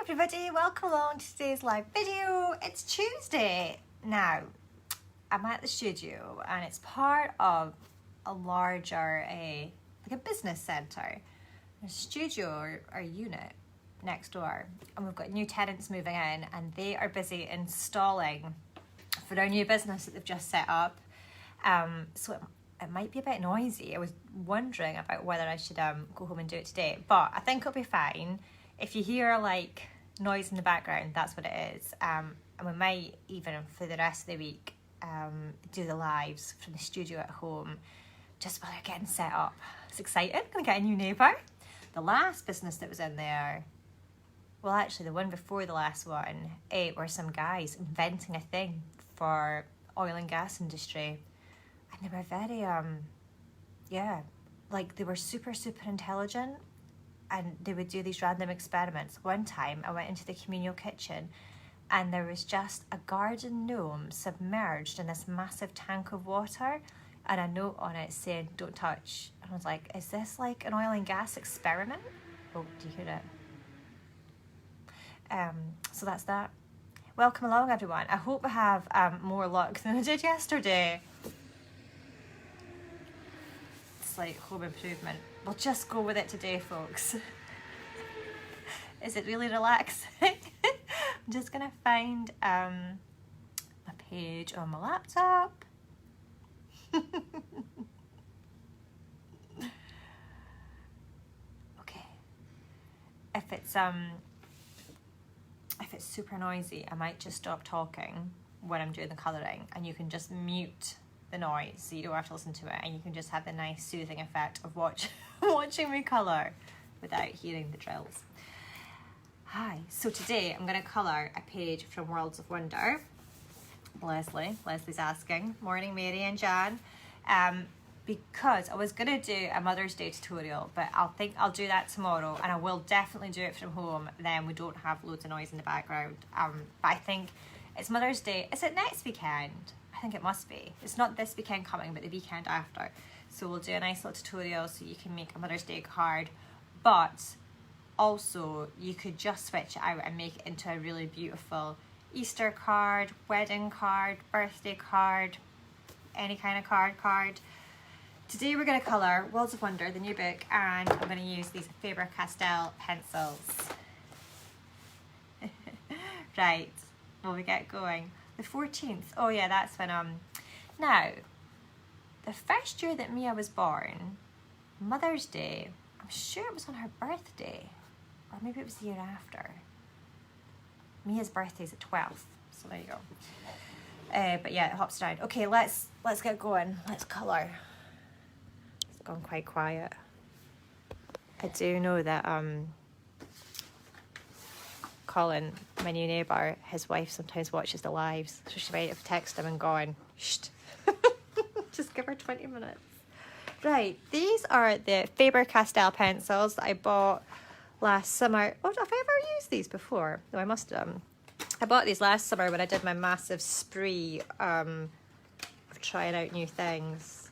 everybody, welcome along to today's live video. It's Tuesday. Now, I'm at the studio and it's part of a larger, like a business centre. A studio or unit next door, and we've got new tenants moving in and they are busy installing for our new business that they've just set up. So it might be a bit noisy. I was wondering about whether I should go home and do it today, but I think it'll be fine. If you hear like noise in the background, that's what it is. And we might even for the rest of the week do the lives from the studio at home just while they're getting set up. It's exciting. I'm gonna get a new neighbour. The last business that was in there, well actually the one before the last one, were some guys inventing a thing for oil and gas industry. And they were very, like they were super intelligent. And they would do these random experiments. One time I went into the communal kitchen and there was just a garden gnome submerged in this massive tank of water and a note on it saying, "Don't touch." And I was like, is this like an oil and gas experiment? Oh, do you hear it? So that's that. Welcome along, everyone. I hope I have more luck than I did yesterday. It's like home improvement. We'll just go with it today, folks. Is it really relaxing? I'm just gonna find a page on my laptop. Okay. If it's super noisy, I might just stop talking when I'm doing the colouring, and you can just mute the noise so you don't have to listen to it, and you can just have the nice soothing effect of watching me colour without hearing the drills. Hi, so today I'm going to colour a page from Worlds of Wonder. Leslie's asking. Morning Mary and Jan. Because I was going to do a Mother's Day tutorial, but I'll do that tomorrow, and I will definitely do it from home, then we don't have loads of noise in the background. But I think it's Mother's Day. Is it next weekend? I think it must be. It's not this weekend coming, but the weekend after. So we'll do a nice little tutorial so you can make a Mother's Day card. But also you could just switch it out and make it into a really beautiful Easter card, wedding card, birthday card, any kind of card. Today we're going to colour Worlds of Wonder, the new book, and I'm going to use these Faber Castell pencils. Right, will we get going? The 14th. Oh yeah, that's when now the first year that Mia was born, Mother's Day, I'm sure it was on her birthday, or maybe it was the year after. Mia's birthday's the 12th, so there you go. But yeah, it hops around. Okay, let's get going. Let's colour. It's gone quite quiet. I do know that Colin, my new neighbour, his wife sometimes watches the lives, so she might have texted him and gone, shh, just give her 20 minutes. Right, these are the Faber Castell pencils that I bought last summer. Oh, have I ever used these before? No, I must have. I bought these last summer when I did my massive spree of trying out new things.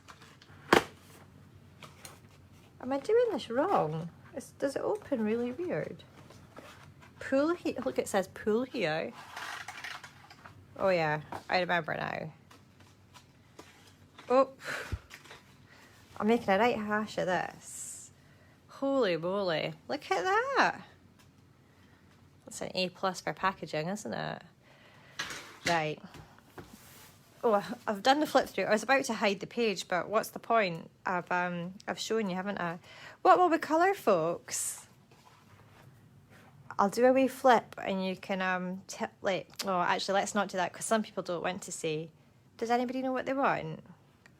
Am I doing this wrong? Does it open really weird? Pool here. Look, it says pool here. Oh yeah, I remember now. Oh, I'm making a right hash of this. Holy moly, look at that. That's an A+ for packaging, isn't it? Right. Oh, I've done the flip through. I was about to hide the page, but what's the point? I've shown you, haven't I? What will we colour, folks? I'll do a wee flip and you can oh, actually let's not do that because some people don't want to see. Does anybody know what they want?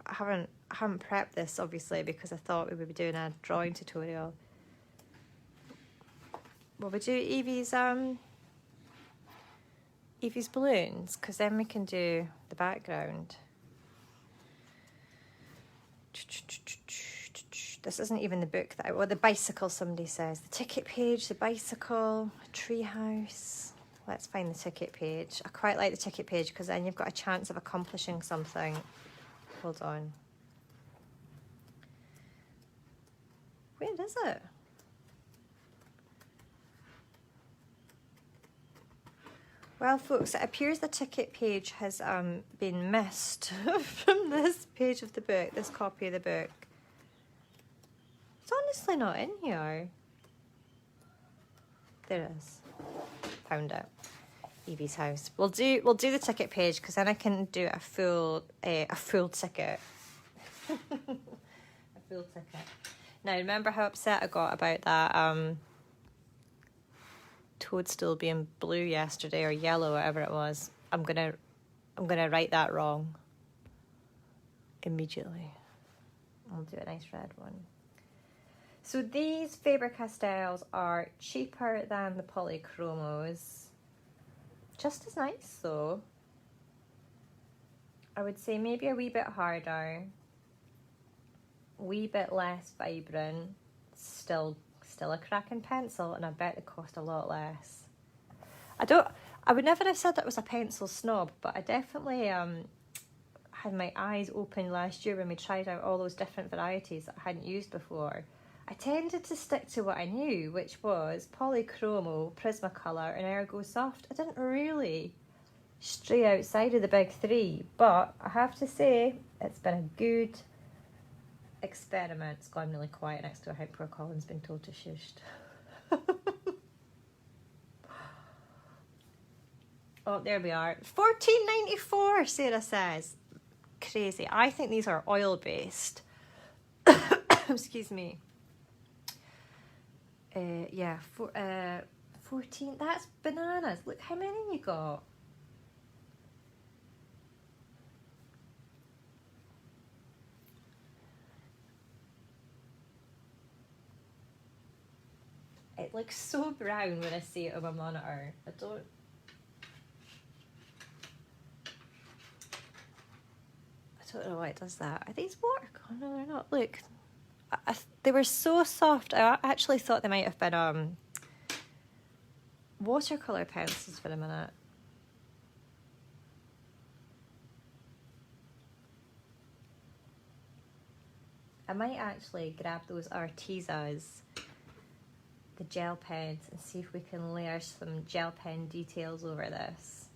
I haven't prepped this obviously because I thought we would be doing a drawing tutorial. Will we do Evie's balloons, because then we can do the background. This isn't even the book that the bicycle, somebody says. The ticket page, the bicycle, tree house. Let's find the ticket page. I quite like the ticket page because then you've got a chance of accomplishing something. Hold on. Where is it? Well, folks, it appears the ticket page has been missed from this page of the book, this copy of the book. It's honestly not in here. There it is. Found it. Evie's house. We'll do the ticket page because then I can do a full ticket. A full ticket. Now, remember how upset I got about that toadstool being blue yesterday, or yellow, whatever it was. I'm gonna write that wrong immediately. I'll do a nice red one. So these Faber-Castells are cheaper than the polychromos. Just as nice though. I would say maybe a wee bit harder, wee bit less vibrant, still a cracking pencil, and I bet they cost a lot less. I would never have said that I was a pencil snob, but I definitely had my eyes open last year when we tried out all those different varieties that I hadn't used before. I tended to stick to what I knew, which was Polychromo, Prismacolor and Ergo Soft. I didn't really stray outside of the big three, but I have to say it's been a good experiment. It's gone really quiet next to a poor Colin's been told to shush. Oh, there we are. $14.94, Sarah says. Crazy. I think these are oil-based. Excuse me. Yeah, 14. That's bananas. Look how many you got. It looks so brown when I see it on my monitor. I don't know why it does that. Are these watercolor? Oh, no, they're not. Look, they were so soft. I actually thought they might have been watercolor pencils for a minute. I might actually grab those Artezas, the gel pens, and see if we can layer some gel pen details over this.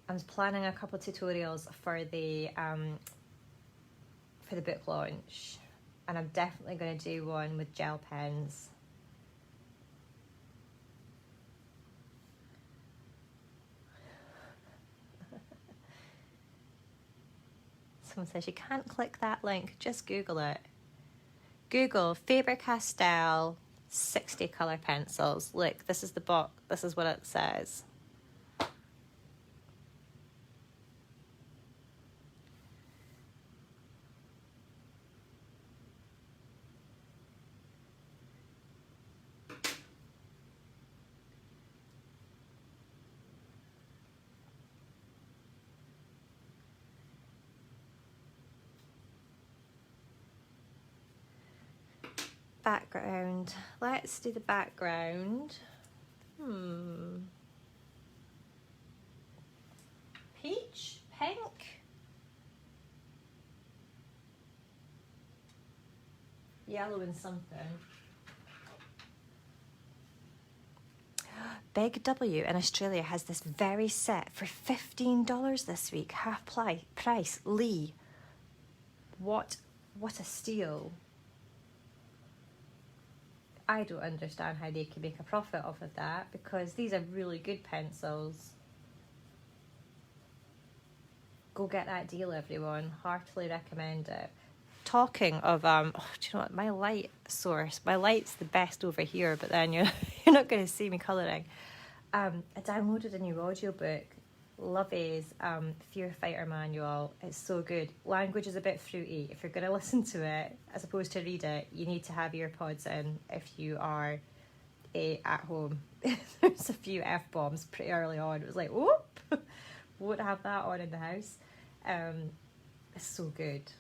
I was planning a couple of tutorials for the book launch, and I'm definitely going to do one with gel pens. Someone says you can't click that link, just Google it. Google Faber-Castell 60 colour pencils. Look, this is the box. This is what it says. Background. Let's do the background. Peach? Pink? Yellow and something. Big W in Australia has this very set for $15 this week. Half price. Lee. What a steal. I don't understand how they can make a profit off of that, because these are really good pencils. Go get that deal, everyone. Heartily recommend it. Talking of, do you know what? My light source. My light's the best over here, but then you're not going to see me colouring. I downloaded a new audiobook, Lovey's Fear Fighter Manual. It's so good. Language is a bit fruity. If you're going to listen to it as opposed to read it, you need to have earpods in if you are at home. There's a few F-bombs pretty early on. It was like, whoop, won't have that on in the house. It's so good.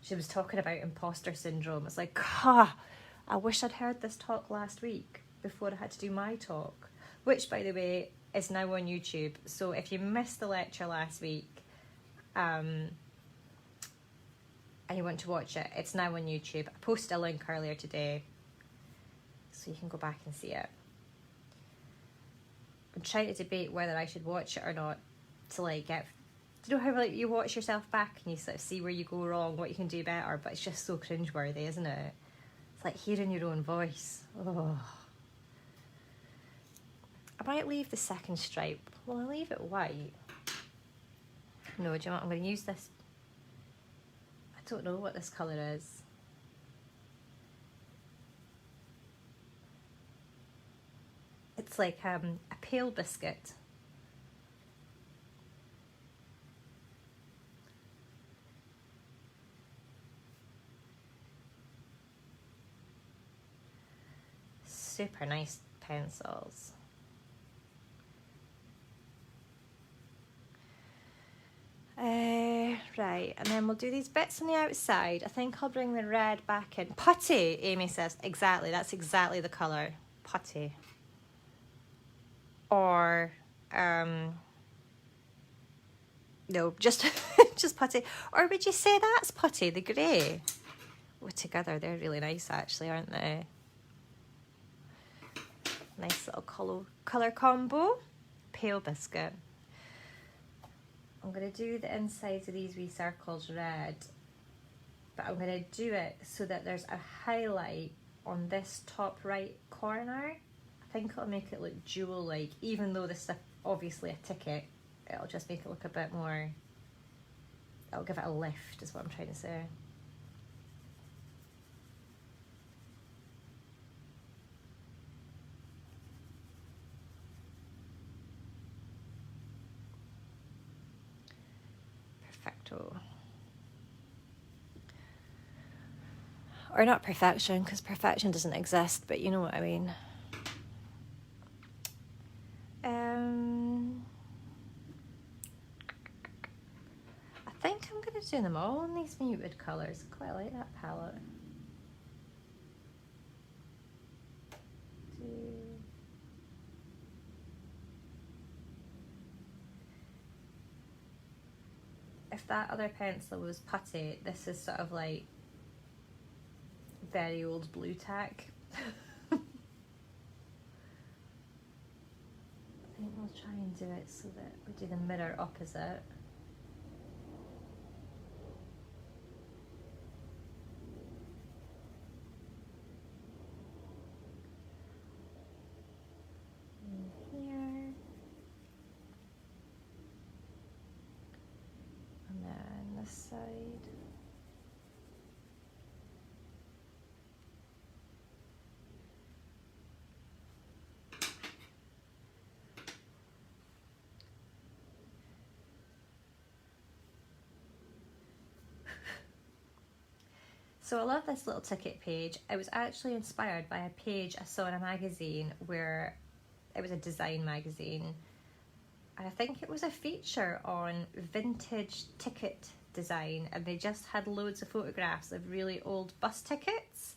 She was talking about imposter syndrome. It's like, I wish I'd heard this talk last week before I had to do my talk, which, by the way, is now on YouTube. So if you missed the lecture last week and you want to watch it, it's now on YouTube. I posted a link earlier today so you can go back and see it. I'm trying to debate whether I should watch it or not to like get... Do you know how like you watch yourself back and you sort of see where you go wrong, what you can do better, but it's just so cringeworthy, isn't it? It's like hearing your own voice. Oh. I might leave the second stripe. Will I leave it white? No, do you know what? I'm going to use this. I don't know what this colour is. It's like a pale biscuit. Super nice pencils. Right, and then we'll do these bits on the outside. I think I'll bring the red back in. Putty, Amy says. Exactly, that's exactly the colour. Putty. Or, no, just just putty. Or would you say that's putty, the grey? Oh, together they're really nice actually, aren't they? Nice little colour combo. Pale biscuit. I'm going to do the insides of these wee circles red, but I'm going to do it so that there's a highlight on this top right corner. I think it'll make it look jewel-like, even though this is obviously a ticket, it'll just make it look a bit more, it'll give it a lift is what I'm trying to say. Or not perfection, because perfection doesn't exist, but you know what I mean. I think I'm going to do them all in these muted colours. I quite like that palette. If that other pencil was putty, this is sort of like very old blue tack. I think we'll try and do it so that we do the mirror opposite. And here. And then this side. So I love this little ticket page. It was actually inspired by a page I saw in a magazine where it was a design magazine. And I think it was a feature on vintage ticket design, and they just had loads of photographs of really old bus tickets.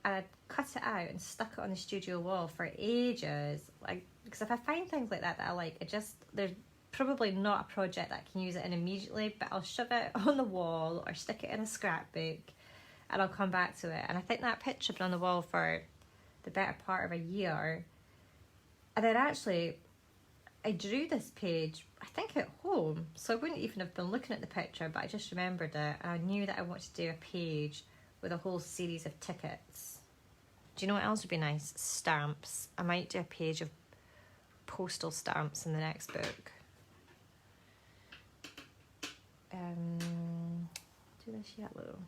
And I'd cut it out and stuck it on the studio wall for ages. Like, because if I find things like that I like, there's probably not a project that I can use it in immediately, but I'll shove it on the wall or stick it in a scrapbook and I'll come back to it. And I think that picture been on the wall for the better part of a year. And then actually, I drew this page, I think at home, so I wouldn't even have been looking at the picture, but I just remembered it, and I knew that I wanted to do a page with a whole series of tickets. Do you know what else would be nice? Stamps. I might do a page of postal stamps in the next book. Do this yellow.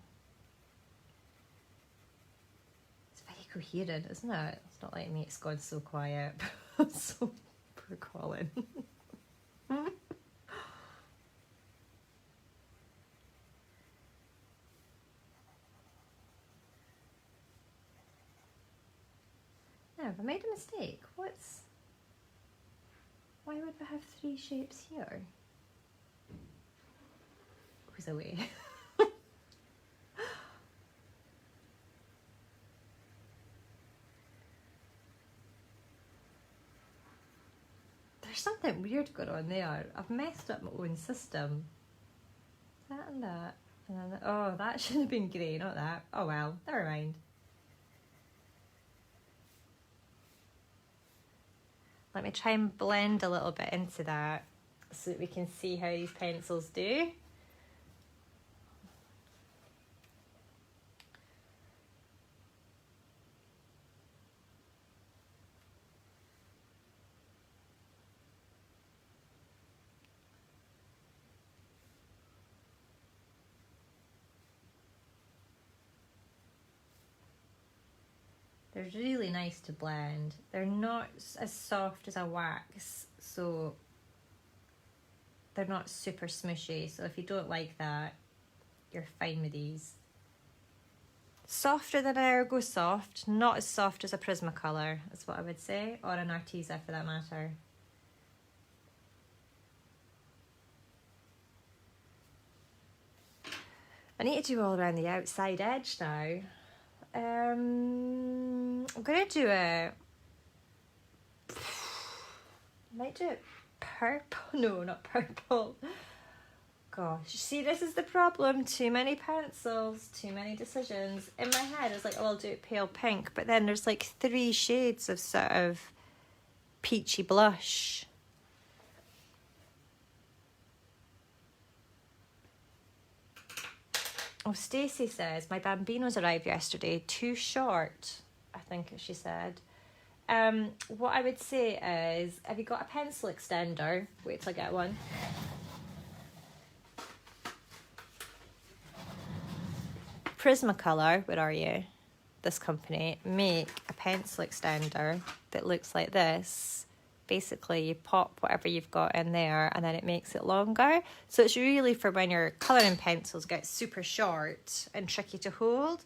It's very coherent, isn't it? It's not like me, it's gone so quiet. So poor Colin. Now, have I made a mistake? Why would I have 3 shapes here? Goes away. There's something weird going on there. I've messed up my own system. That and that. And then, oh, that should have been grey, not that. Oh well, never mind. Let me try and blend a little bit into that so that we can see how these pencils do. They're really nice to blend. They're not as soft as a wax, so they're not super smushy. So if you don't like that, you're fine with these. Softer than an Ergo Soft, not as soft as a Prismacolor, is what I would say, or an Arteza for that matter. I need to do all around the outside edge now. I'm gonna do I might do it purple. No, not purple. Gosh, see, this is the problem. Too many pencils, too many decisions. In my head, I was like, oh, I'll do it pale pink, but then there's like 3 shades of sort of peachy blush. Oh, Stacey says, my Bambinos arrived yesterday, too short, I think she said. What I would say is, have you got a pencil extender? Wait till I get one. Prismacolor, where are you? This company make a pencil extender that looks like this. Basically, you pop whatever you've got in there and then it makes it longer. So it's really for when your colouring pencils get super short and tricky to hold.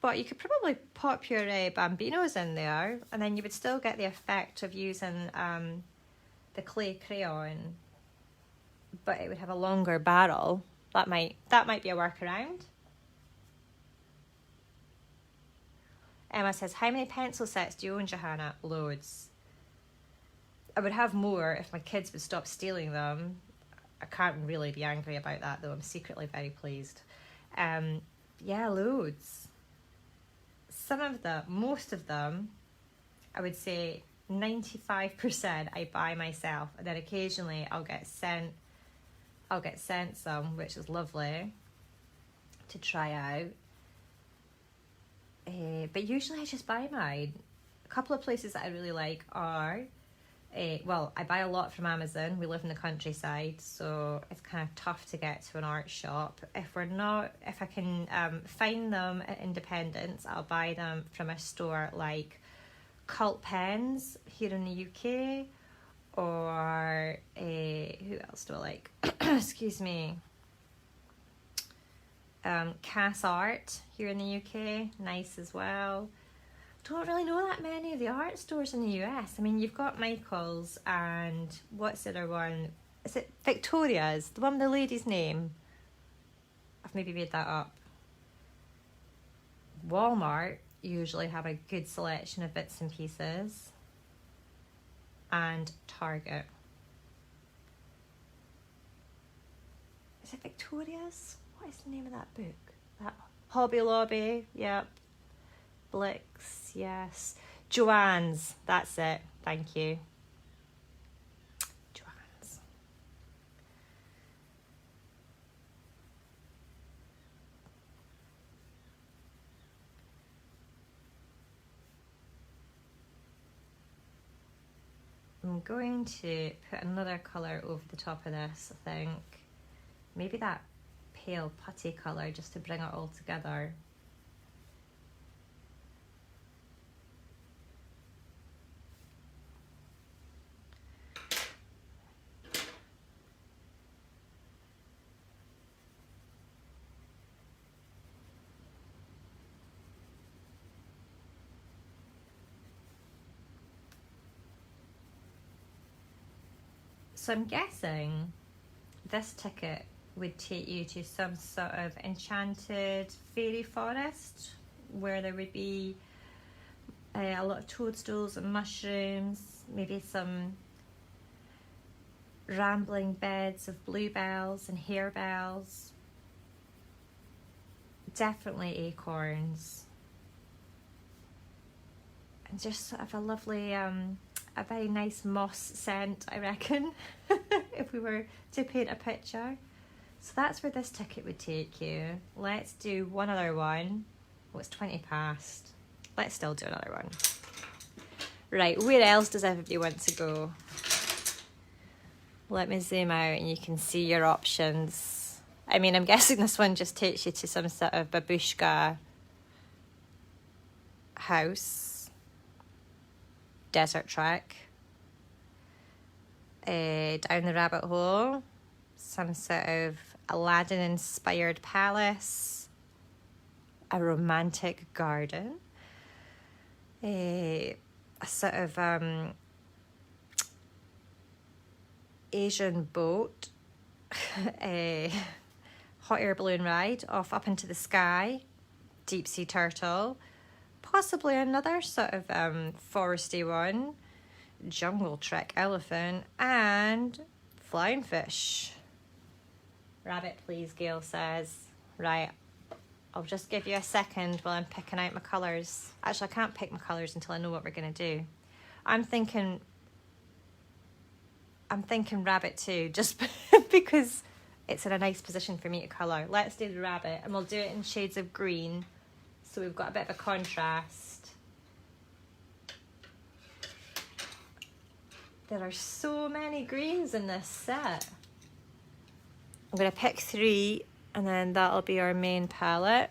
But you could probably pop your Bambinos in there and then you would still get the effect of using the clay crayon, but it would have a longer barrel. That might be a workaround. Emma says, how many pencil sets do you own, Johanna? Loads. I would have more if my kids would stop stealing them. I can't really be angry about that, though. I'm secretly very pleased. Yeah, loads. Some of them, most of them, I would say 95% I buy myself, and then occasionally I'll get sent some, which is lovely to try out. But usually I just buy mine. A couple of places that I really like are, well, I buy a lot from Amazon. We live in the countryside, so it's kind of tough to get to an art shop. If I can find them at independents, I'll buy them from a store like Cult Pens here in the UK, or who else do I like? Excuse me. Cass Art here in the UK, nice as well. Don't really know that many of the art stores in the US. I mean, you've got Michael's and what's the other one? Is it Victoria's? The one with the lady's name? I've maybe made that up. Walmart usually have a good selection of bits and pieces. And Target. Is it Victoria's? What is the name of that book? That Hobby Lobby, yep. Blix, yes. Joann's, that's it. Thank you. Joann's. I'm going to put another colour over the top of this, I think. Maybe that pale putty colour just to bring it all together. So I'm guessing this ticket would take you to some sort of enchanted fairy forest where there would be a lot of toadstools and mushrooms, maybe some rambling beds of bluebells and harebells, definitely acorns, and just sort of a lovely a very nice moss scent, I reckon, if we were to paint a picture. So that's where this ticket would take you. Let's do one other one. Oh, it's 20 past. Let's still do another one. Right, where else does everybody want to go? Let me zoom out and you can see your options. I mean, I'm guessing this one just takes you to some sort of babushka house, desert trek, down the rabbit hole, some sort of Aladdin-inspired palace, a romantic garden, a sort of Asian boat, a hot air balloon ride off up into the sky, deep sea turtle, possibly another sort of foresty one, jungle trek elephant, and flying fish. Rabbit, please, Gail says. Right, I'll just give you a second while I'm picking out my colours. Actually, I can't pick my colours until I know what we're going to do. I'm thinking rabbit too, just because it's in a nice position for me to colour. Let's do the rabbit, and we'll do it in shades of green, so we've got a bit of a contrast. There are so many greens in this set. I'm going to pick 3, and then that'll be our main palette.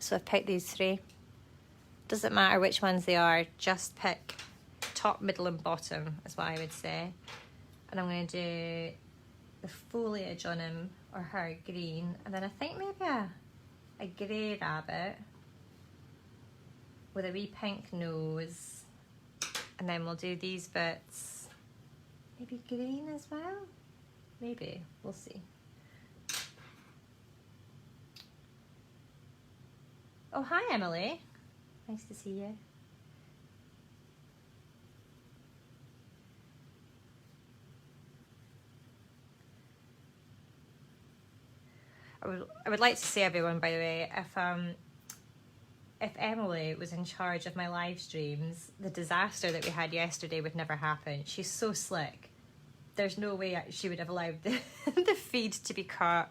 So I've picked these 3. Doesn't matter which ones they are, just pick top, middle and bottom is what I would say. And I'm going to do the foliage on him or her green, and then I think maybe a grey rabbit with a wee pink nose, and then we'll do these bits maybe green as well, maybe, we'll see. Oh, hi Emily, nice to see you. I would like to say, everyone, by the way, if Emily was in charge of my live streams, the disaster that we had yesterday would never happen. She's so slick. There's no way she would have allowed the feed to be cut,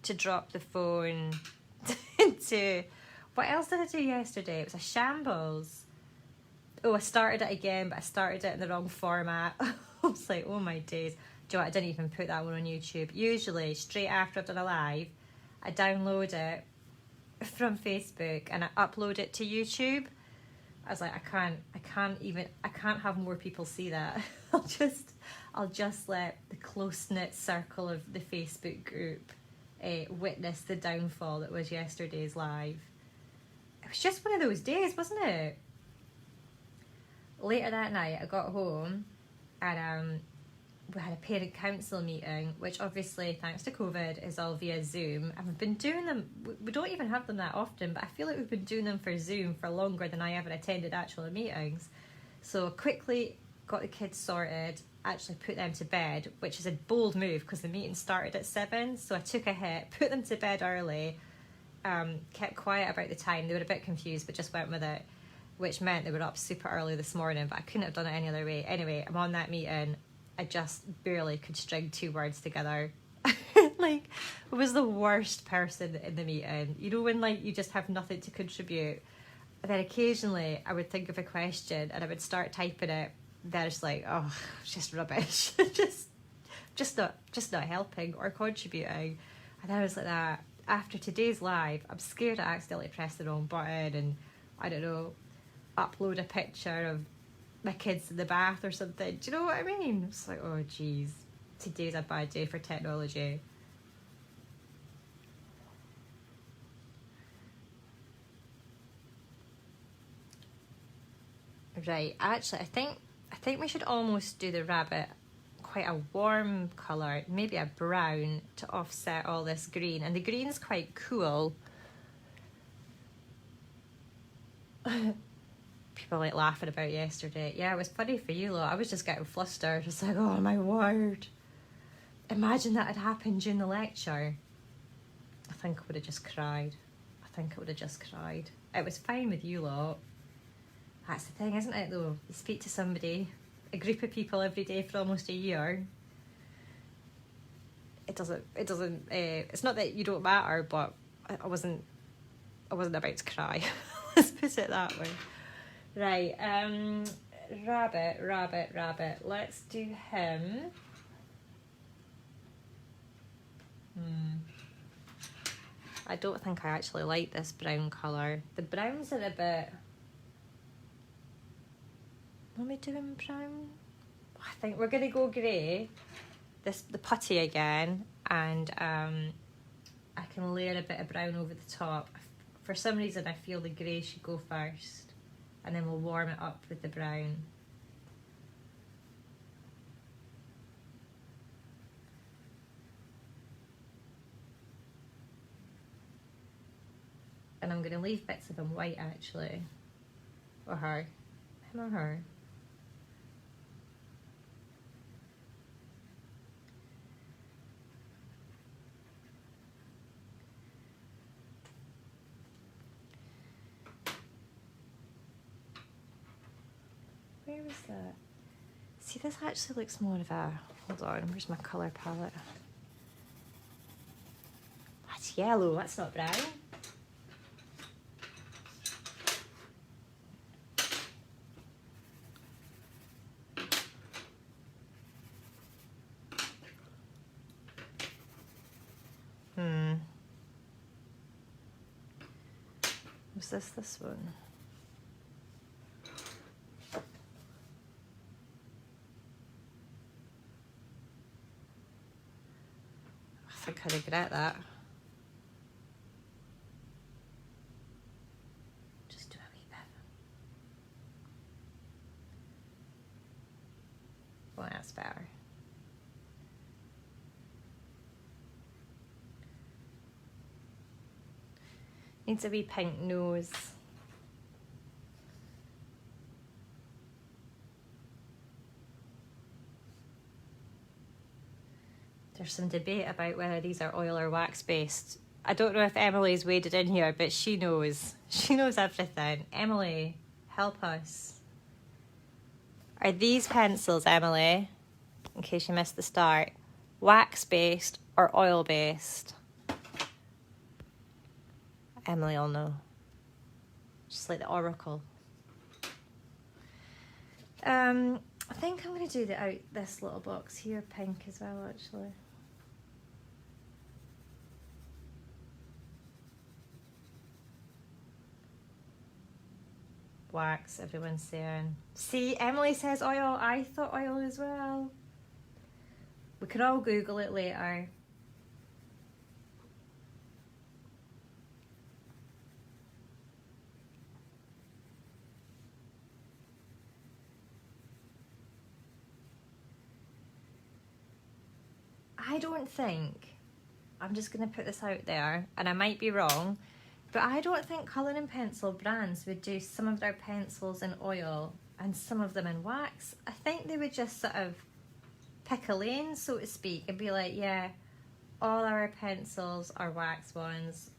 to drop the phone, to... What else did I do yesterday? It was a shambles. Oh, I started it again, but I started it in the wrong format. I was like, oh my days. Do you know what? I didn't even put that one on YouTube. Usually, straight after I've done a live, I download it from Facebook and I upload it to YouTube. I was like, I can't have more people see that. I'll just let the close-knit circle of the Facebook group witness the downfall that was yesterday's live. It was just one of those days, wasn't it? Later that night, I got home and we had a parent council meeting, which obviously, thanks to COVID, is all via Zoom. And we've been doing them, we don't even have them that often, but I feel like we've been doing them for Zoom for longer than I ever attended actual meetings. So quickly got the kids sorted, actually put them to bed, which is a bold move because the meeting started at 7. So I took a hit, put them to bed early, kept quiet about the time. They were a bit confused, but just went with it, which meant they were up super early this morning, but I couldn't have done it any other way. Anyway, I'm on that meeting. I just barely could string 2 words together. Like, I was the worst person in the meeting. You know when, like, you just have nothing to contribute? And then occasionally I would think of a question and I would start typing it. Then it's like, oh, it's just rubbish. just not helping or contributing. And I was like that. After today's live, I'm scared I accidentally pressed the wrong button and, I don't know, upload a picture of my kids in the bath or something. Do you know what I mean? It's like, oh geez, today's a bad day for technology. Right, actually, I think we should almost do the rabbit quite a warm colour, maybe a brown to offset all this green. And the green's quite cool. People like laughing about yesterday. Yeah, it was funny for you lot. I was just getting flustered. It's like, oh my word. Imagine that had happened during the lecture. I think I would have just cried. It was fine with you lot. That's the thing, isn't it, though? You speak to somebody, a group of people every day for almost a year. It's not that you don't matter, but I wasn't about to cry. Let's put it that way. Right, rabbit. Let's do him. I don't think I actually like this brown colour. The browns are a bit... Let me do him brown. I think we're going to go grey. The putty again. And I can layer a bit of brown over the top. For some reason I feel the grey should go first. And then we'll warm it up with the brown. And I'm going to leave bits of him white actually. Or her. Him or her. Where was that? See, this actually looks more of a... Hold on, where's my colour palette? That's yellow, that's not brown. Was this one? I think I regret that. Just do a wee bit. Well, that's better. Needs a wee pink nose. There's some debate about whether these are oil or wax based. I don't know if Emily's waded in here, but she knows. She knows everything. Emily, help us. Are these pencils, Emily, in case you missed the start, wax based or oil based? Emily will know. Just like the oracle. I think I'm going to do this little box here pink as well, actually. Wax, everyone's saying. See, Emily says oil. I thought oil as well. We could all Google it later. I don't think, I'm just going to put this out there, and I might be wrong, but I don't think colouring pencil brands would do some of their pencils in oil and some of them in wax. I think they would just sort of pick a lane, so to speak, and be like, yeah, all our pencils are wax ones.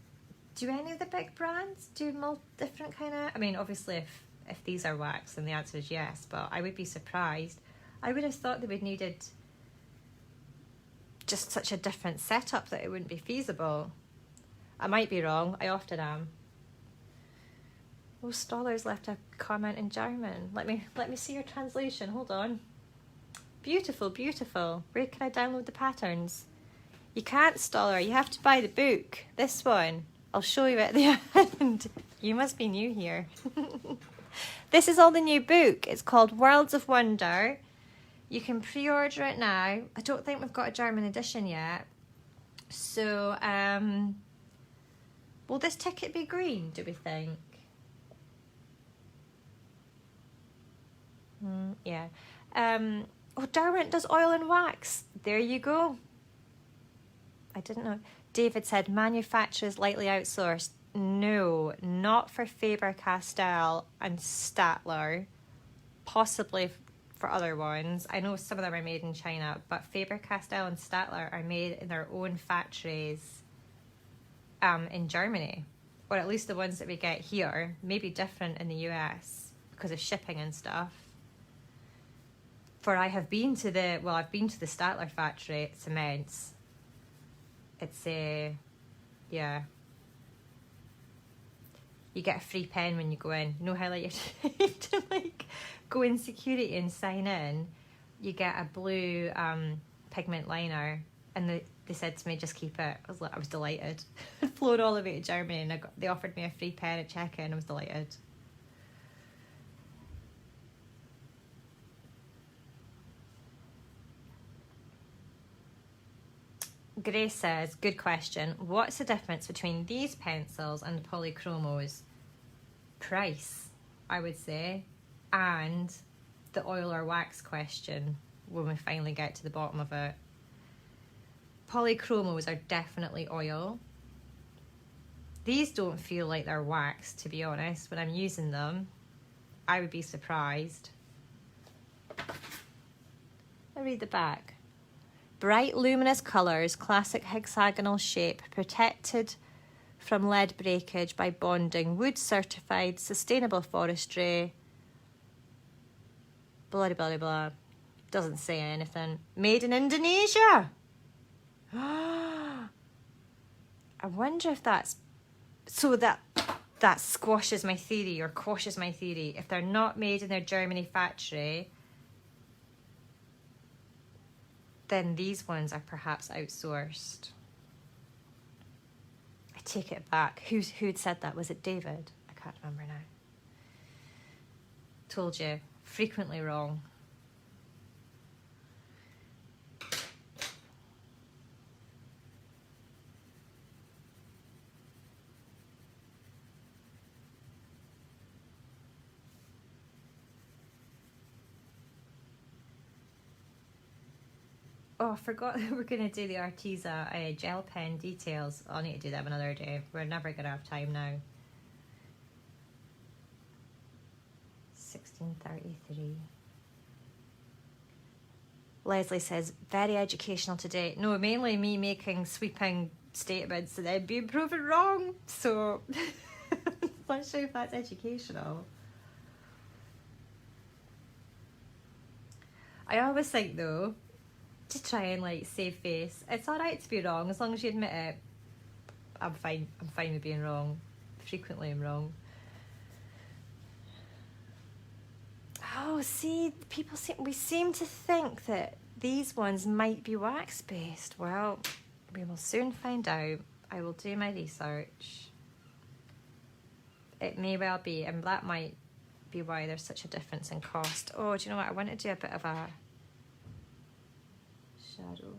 Do any of the big brands do different kind of... I mean, obviously, if these are wax, then the answer is yes, but I would be surprised. I would have thought they would needed just such a different setup that it wouldn't be feasible. I might be wrong, I often am. Oh, Stoller's left a comment in German. Let me see your translation, hold on. Beautiful, beautiful. Where can I download the patterns? You can't, Stoller, you have to buy the book. This one. I'll show you at the end. You must be new here. This is all the new book. It's called Worlds of Wonder. You can pre-order it now. I don't think we've got a German edition yet. So, will this ticket be green, do we think? Yeah. Oh, Derwent does oil and wax. There you go. I didn't know. David said manufacturers lightly outsourced. No, not for Faber Castell and Statler. Possibly for other ones. I know some of them are made in China, but Faber Castell and Statler are made in their own factories in Germany, or at least the ones that we get here. Maybe different in the US, because of shipping and stuff. For I have been to the, well, I've been to the Statler factory. It's immense. It's yeah. You get a free pen when you go in. You know how like you have to like go in security and sign in? You get a blue pigment liner, and they said to me, just keep it. I was delighted. I'd flown all the way to Germany, and they offered me a free pen at check-in. I was delighted. Grace says, good question. What's the difference between these pencils and the polychromos? Price, I would say, and the oil or wax question when we finally get to the bottom of it. Polychromos are definitely oil. These don't feel like they're wax, to be honest. When I'm using them, I would be surprised. I'll read the back. Bright luminous colours, classic hexagonal shape, protected from lead breakage by bonding, wood certified, sustainable forestry, blah blah blah. Doesn't say anything. Made in Indonesia. I wonder if that's so that squashes my theory or quashes my theory. If they're not made in their Germany factory, then these ones are perhaps outsourced. I take it back. Who'd said that? Was it David? I can't remember now. Told you, frequently wrong. Oh, I forgot that we're going to do the Arteza gel pen details. I'll need to do them another day. We're never going to have time now. 1633. Leslie says, very educational today. No, mainly me making sweeping statements and then being proven wrong. So, not sure if that's educational. I always think, though, to try and like save face, it's alright to be wrong as long as you admit it. I'm fine with being wrong. Frequently I'm wrong. Oh, see, we seem to think that these ones might be wax based. Well, we will soon find out. I will do my research. It may well be, and that might be why there's such a difference in cost. Oh, do you know what? I want to do a bit of a shadow.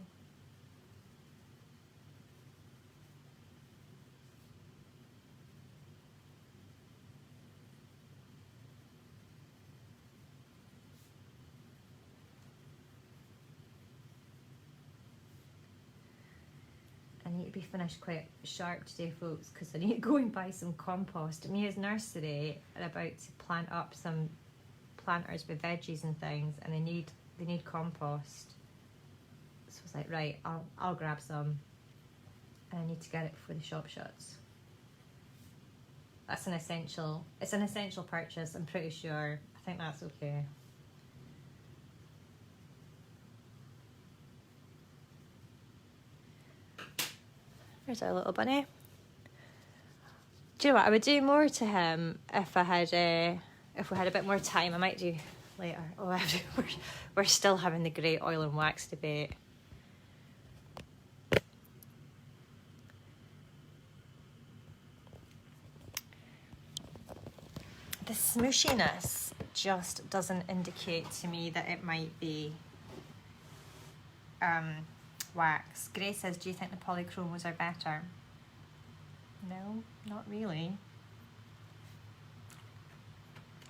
I need to be finished quite sharp today, folks, because I need to go and buy some compost. Mia's nursery are about to plant up some planters with veggies and things, and they need compost. So I was like, right, I'll grab some, and I need to get it before the shop shuts. That's an essential. It's an essential purchase. I'm pretty sure. I think that's okay. There's our little bunny. Do you know what? I would do more to him if I had if we had a bit more time. I might do later. Oh, we're still having the great oil and wax debate. The smooshiness just doesn't indicate to me that it might be wax. Grace says, do you think the polychromos are better? No, not really.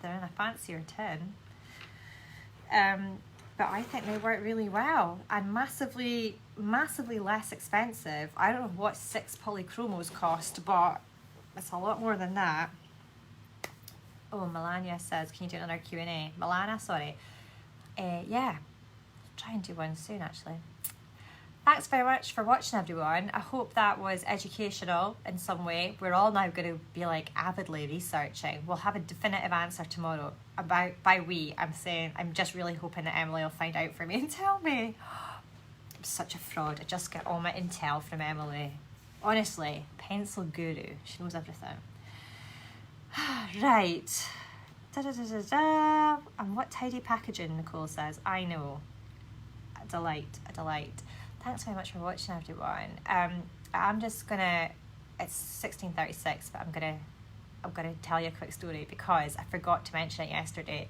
They're in a fancier tin. But I think they work really well and massively less expensive. I don't know what 6 polychromos cost, but it's a lot more than that. Oh, Melania says, can you do another Q&A? Milana, sorry. Yeah, try and do one soon, actually. thanks very much for watching, everyone. I hope that was educational in some way. We're all now going to be like avidly researching. We'll have a definitive answer tomorrow. By we, I'm saying, I'm just really hoping that Emily will find out for me and tell me. I'm such a fraud. I just get all my intel from Emily. Honestly, pencil guru. She knows everything. Right. Da-da-da-da-da. And what tidy packaging, Nicole says. I know. A delight, a delight. Thanks very much for watching, everyone. I'm just gonna, it's 16:36, but I'm gonna tell you a quick story because I forgot to mention it yesterday.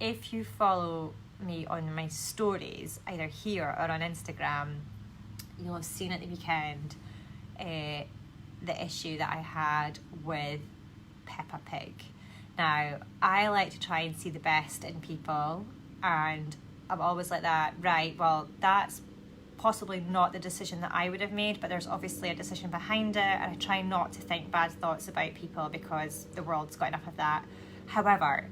If you follow me on my stories, either here or on Instagram, you'll have seen at the weekend the issue that I had with Peppa Pig. Now, I like to try and see the best in people, and I'm always like that, right, well, that's possibly not the decision that I would have made, but there's obviously a decision behind it, and I try not to think bad thoughts about people because the world's got enough of that. However,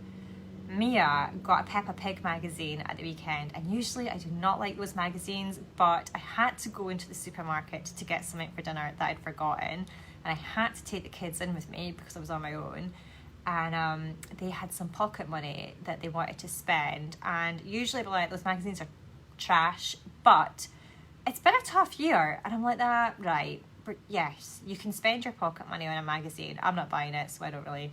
Mia got a Peppa Pig magazine at the weekend, and usually I do not like those magazines, but I had to go into the supermarket to get something for dinner that I'd forgotten, and I had to take the kids in with me because I was on my own, and they had some pocket money that they wanted to spend, and usually like those magazines are trash, but it's been a tough year, and I'm like that, right, but yes, you can spend your pocket money on a magazine. I'm not buying it, so I don't really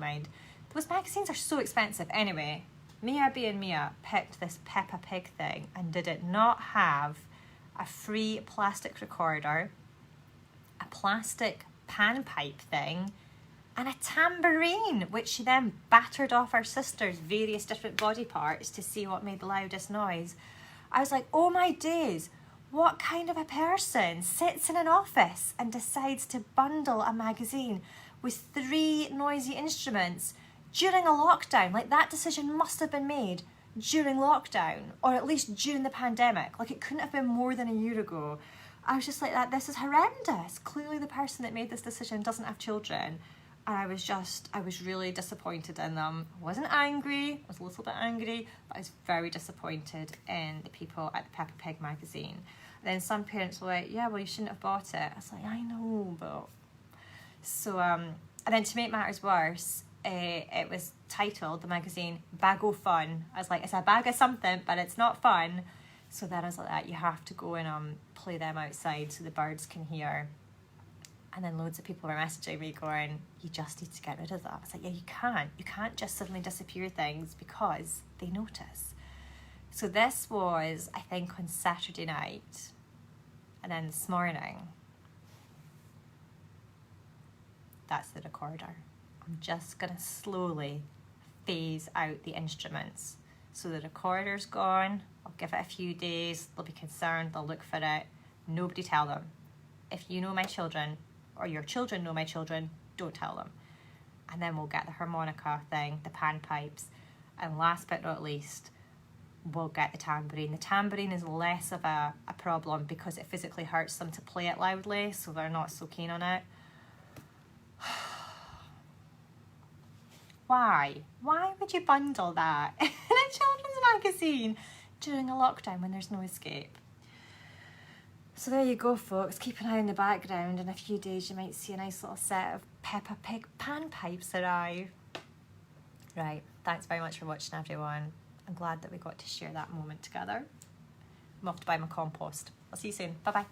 mind. Those magazines are so expensive. Anyway, Mia being Mia picked this Peppa Pig thing, and did it not have a free plastic recorder, a plastic panpipe thing, and a tambourine, which she then battered off her sister's various different body parts to see what made the loudest noise. I was like, oh my days, what kind of a person sits in an office and decides to bundle a magazine with 3 noisy instruments during a lockdown? Like, that decision must have been made during lockdown, or at least during the pandemic. Like, it couldn't have been more than a year ago. I was just like, that, this is horrendous. Clearly the person that made this decision doesn't have children. And I was really disappointed in them. I wasn't angry, I was a little bit angry, but I was very disappointed in the people at the Peppa Pig magazine. And then some parents were like, yeah, well, you shouldn't have bought it. I was like, I know, but... So, and then to make matters worse, it was titled, the magazine, Bag o' Fun. I was like, it's a bag of something, but it's not fun. So then I was like, that you have to go and play them outside so the birds can hear. And then loads of people were messaging me going, you just need to get rid of that. I was like, yeah, you can't just suddenly disappear things because they notice. So this was, I think, on Saturday night. And then this morning, that's the recorder. I'm just gonna slowly phase out the instruments. So the recorder's gone, I'll give it a few days, they'll be concerned, they'll look for it. Nobody tell them. If you know my children, or your children know my children, don't tell them. And then we'll get the harmonica thing, the panpipes, and last but not least, we'll get the tambourine. The tambourine is less of a problem because it physically hurts them to play it loudly, so they're not so keen on it. Why? Why would you bundle that in a children's magazine during a lockdown when there's no escape? So there you go, folks. Keep an eye on the background. In a few days you might see a nice little set of Peppa Pig panpipes arrive. Right, thanks very much for watching, everyone. I'm glad that we got to share that moment together. I'm off to buy my compost. I'll see you soon. Bye-bye.